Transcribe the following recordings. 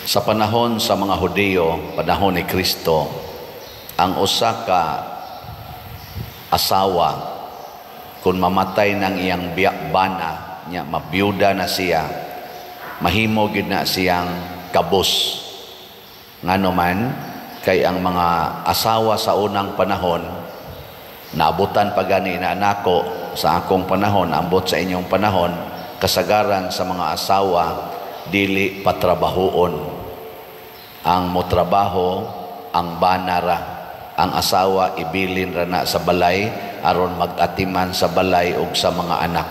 Sa panahon sa mga Hudyo, panahon ni Kristo, ang usa ka asawa kung mamatay ng iyang bana niya, mabiyuda na siya, mahimo gid na siyang kabus. Ngano man kay ang mga asawa sa unang panahon naabutan pa gani na nako sa akong panahon, ambot sa inyong panahon, kasagaran sa mga asawa dili patrabahoon. Ang motrabaho ang banara, ang asawa ibilin ra na sa balay aron mag-atiman sa balay ug sa mga anak.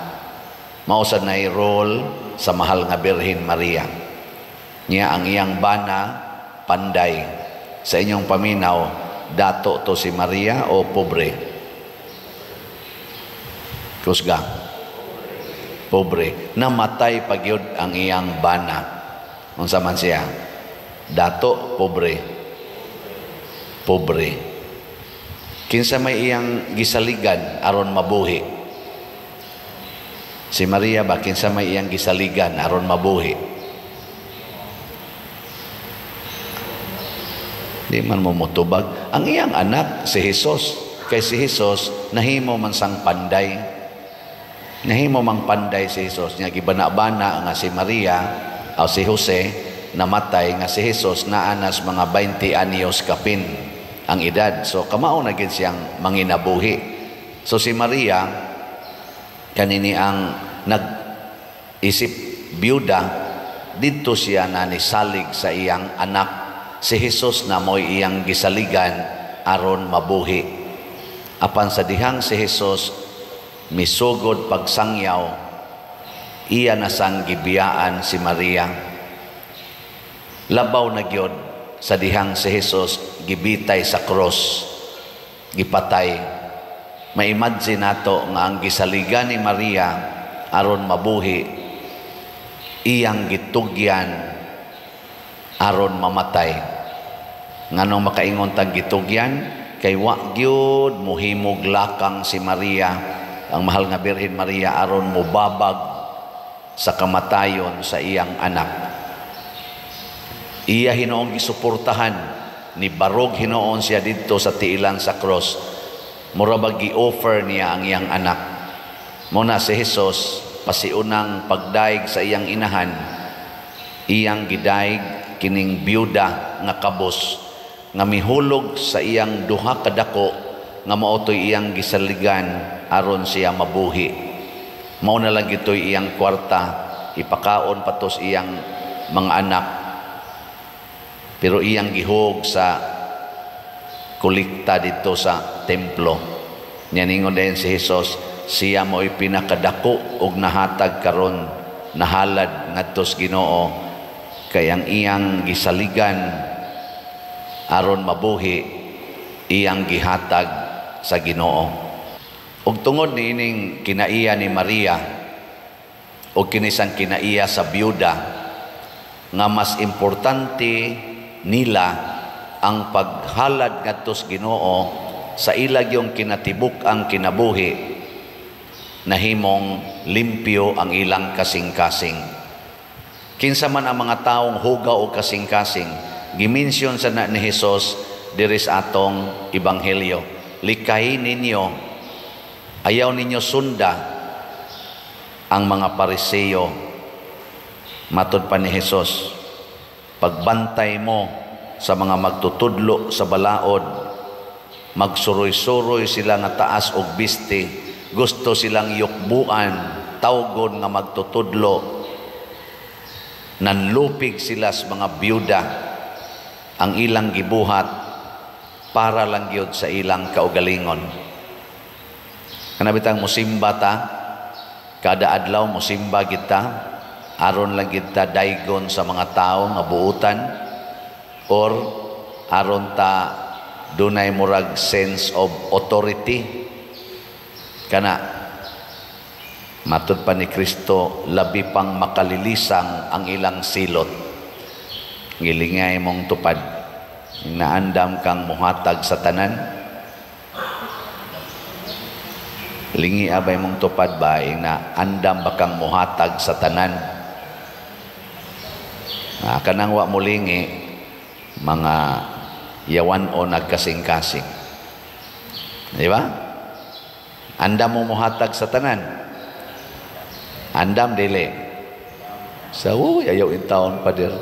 Mao sad nay role sa mahal nga Birhen Maria. Niya ang iyang bana panday. Sa inyong paminaw, dato to si Maria o pobre? Kusga. Pobre. Namatay pagyud ang iyang bana. Unsa man siya? Dato, pobre. Pobre. Kinsa may iyang gisaligan aron mabuhi? Si Maria ba kinsa may iyang gisaligan aron mabuhi? Di man mo motubag. Ang iyang anak si Jesus, kay si Jesus nahimo man sang panday. Nahimo mang panday si Jesus, nya gibana-bana nga si Maria o si Jose namatay, nga si Jesus naanas mga 20 anyos kapin ang edad. So kamao na gid siyang manginabuhi. So si Maria kanini ang nag-isip byuda, didto siya na nisalig sa iyang anak. Si Jesus na mo'y iyang gisaligan aron mabuhi. Apan sa dihang si Jesus misugod pagsangyaw, iya na sang gibiyaan si Maria. Labaw na gyud sa dihang si Jesus gibitay sa cross, gipatay. Ma-imagine nato nga ang gisaligan ni Maria aron mabuhi, iyang gitugyan aron mamatay. Nganong makaingon tag gitugyan? Kay wa gyud muhimog lakang si Maria, ang mahal nga Birhen Maria, aron mubabag sa kamatayon sa iyang anak. Iya hinoong gisuportahan, ni barog hinoon siya didto sa tiilan sa cross. Mura ba gi-offer niya ang iyang anak. Muna si Jesus pasiunang pagdaig sa iyang inahan, iyang gidaig kining byuda nga kabos nga mihulog sa iyang duha ka dako nga mao toy iyang gisaligan aron siya mabuhi. Mao na lang gitoy iyang kwarta, ipakaon patos iyang mga anak. Pero iyang gihog sa kolekta dito sa templo. Niyaningon din si Jesus, siya mo'y pinakadako og nahatag karon, nahalad ngadto sa Ginoo, kay ang iyang gisaligan aron mabuhi, iyang gihatag sa Ginoo. Ug tungod niining kinaiya ni Maria o kinisang kinaiya sa byuda, nga mas importante nila ang paghalad ngadto sa Ginoo sa ilag yung kinatibuk ang kinabuhi, nahimong limpyo ang ilang kasing-kasing. Kinsa man ang mga taong hugaw o kasing-kasing, gimensyon sa na ni Jesus diri sa atong ebanghelyo. Likahin ninyo, ayaw ninyo sunda ang mga Pariseo. Matod pa ni Jesus, pagbantay mo sa mga magtutudlo sa balaod, magsuroy-suroy sila nga taas og biste, gusto silang yukbuan, tawgon nga magtutudlo, nanlupig sila sa mga byuda, ang ilang gibuhat para lang gyud sa ilang kaugalingon. Kanabitang musimba ta, kada adlaw musimba kita, aron lang kita daygon sa mga tao nga buutan, or aron ta dunay murag sense of authority. Kana matud pa ni Kristo, labi pang makalilisang ang ilang silot. Ngilingay mong tupad, naandam kang muhatag sa tanan. Lingi abay mong tupad ba na andam bakang muhatag sa tanan. Kanang wa mulingi mga yawan o nagkasing-kasing. Di ba? Andam mo muhatag sa tanan. Andam dili. So, ayaw intaon pa dir.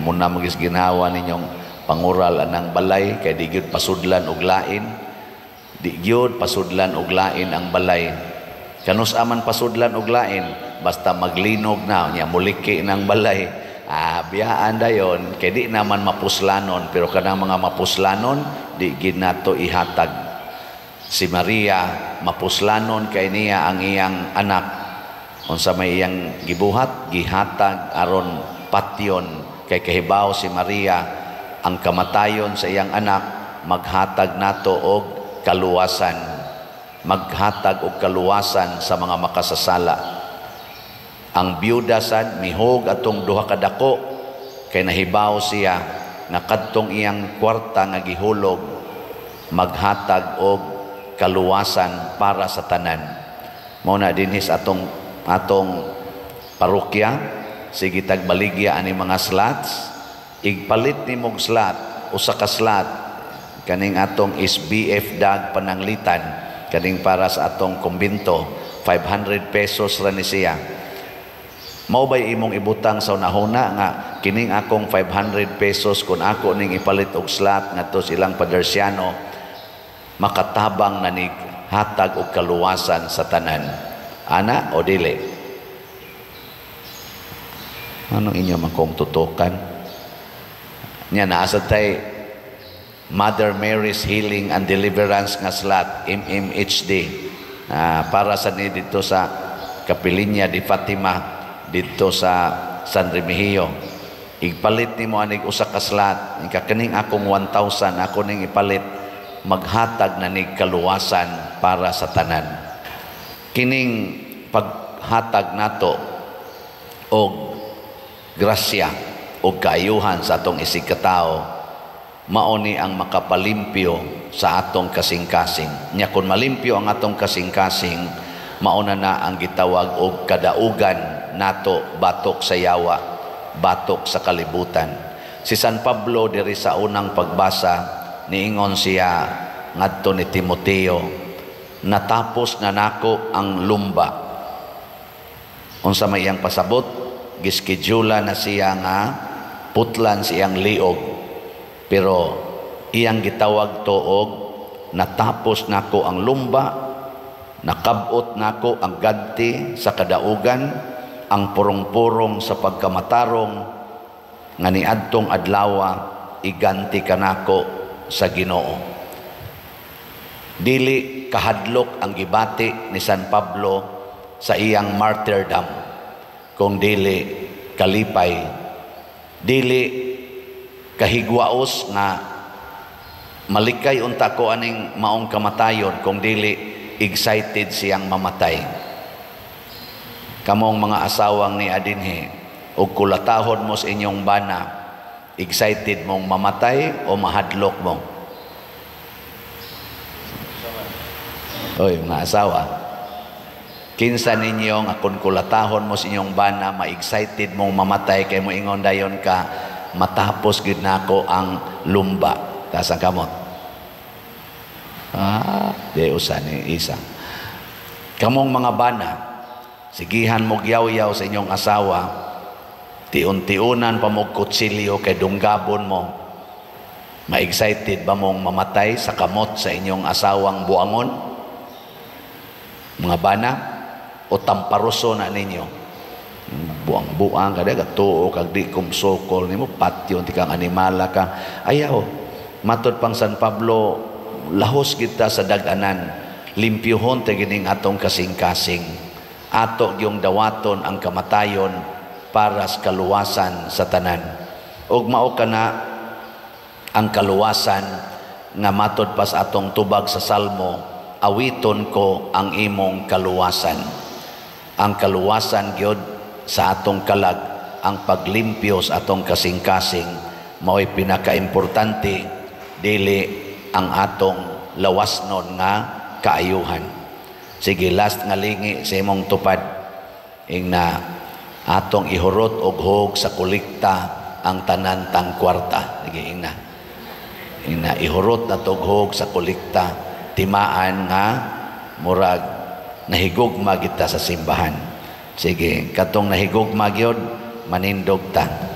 Muna magis ginawa ninyong pangural anang balay kay di gyud pasudlan og lain. Di gyud pasudlan og lain ang balay. Kanus aman pasudlan og lain basta maglinog na nya muliki ng balay. Biyaan dayon kay di naman mapuslanon, pero kanang mga mapuslanon di gid nato ihatag. Si Maria mapuslanon kay niya ang iyang anak, unsa may iyang gibuhat gihatag aron patyon, kay kahibaw si Maria ang kamatayon sa iyang anak maghatag nato og kaluwasan, maghatag og kaluwasan sa mga makasasala. Ang biyuda sad mihog atong duha ka dako kay nahibaw siya nga kadtong iyang kwarta nga gihulog maghatag og kaluwasan para sa tanan. Mao na dinhis atong parokya, sige tagbaligya ani mga slots, igpalit ni mog slot, usa ka slot kaning atong SBF dag pananglitan, kaning para sa atong kumbinto, 500 pesos ra ni siya. Mao bay imong ibutang sa unahuna nga kining akong 500 pesos kung ako ning ipalit og slot ngadto silang padersyano, makatabang na ni hatag og kaluwasan sa tanan. Ana o dili? Anong inyo makong tutukan? Nya naasad tay Mother Mary's Healing and Deliverance nga slot, MMHD, para sa ni dito sa Kapilinya di Fatima dito sa San Remigio. Igpalit nimo anig usa ka slot, kaning akong 1,000 ako ning ipalit, maghatag na nig kaluwasan para sa tanan. Kining paghatag nato og grasya og kaayuhan sa atong isig katao, mao ni ang makapalimpyo sa atong kasing-kasing. Nya kun malimpyo ang atong kasing-kasing, mao na ang gitawag og kadaugan nato batok sa yawa, batok sa kalibutan. Si San Pablo diri sa unang pagbasa niingon siya ngadto ni Timoteo, natapos na nako ang lumba. Unsa may iyang pasabot, giskidula na siya nga putlan siyang liog, pero iyang gitawag tuog natapos nako ang lumba, nakabot nako ang gadti sa kadaugan, ang purong-purong sa pagkamatarong nga niadtong adlawa iganti kanako sa Ginoo. Dili kahadlok ang gibati ni San Pablo sa iyang martyrdom, kung dili kalipay, dili kahigwaos nga malikay unta ko aning maong kamatayon, kung dili excited siyang mamatay. Kamong mga asawang ni adinhe ug kulatahon mo sa inyong bana, excited mong mamatay o mahadlok mo? Oy, mga asawa, kinsa ninyo nga kung kulatahon mo sa inyong bana, ma-excited mong mamatay kay mo ingon dayon ka, matapos gid nako ang lumba. Tasa kamot. Di usan ni isa. Kamong mga bana, sigihan mo yaw-yaw sa inyong asawa, tiun-tiunan pa mo kutsilyo kay dunggabon mo. Ma-excited ba mong mamatay sa kamot sa inyong asawang buangon? Mga bana, o tamparuso na ninyo. Buang-buang kada katuo kag di kumsokol nimo patyon ti kang animala ka. Ayaw. Matod pang San Pablo, lahos kita sa dag-anan. Limpyuhon ta gining atong kasing-kasing. Ato yung dawaton ang kamatayon para sa kaluwasan sa tanan. Ug mao kana ang kaluwasan nga matod pa sa atong tubag sa Salmo, awiton ko ang imong kaluwasan. Ang kaluwasan gyud sa atong kalag, ang paglimpyo sa atong kasing-kasing, mao'y pinakaimportante, dili ang atong lawasnon nga kaayuhan. Sige, last nga lingi sa imong tupad, ing na atong ihurot og hog sa kolekta ang tanan tang kwarta. Sige, ina ihurot na tughog sa kolekta, timaan nga murag nahigugma kita sa simbahan. Sige, katong nahigugma gyud manindog ta.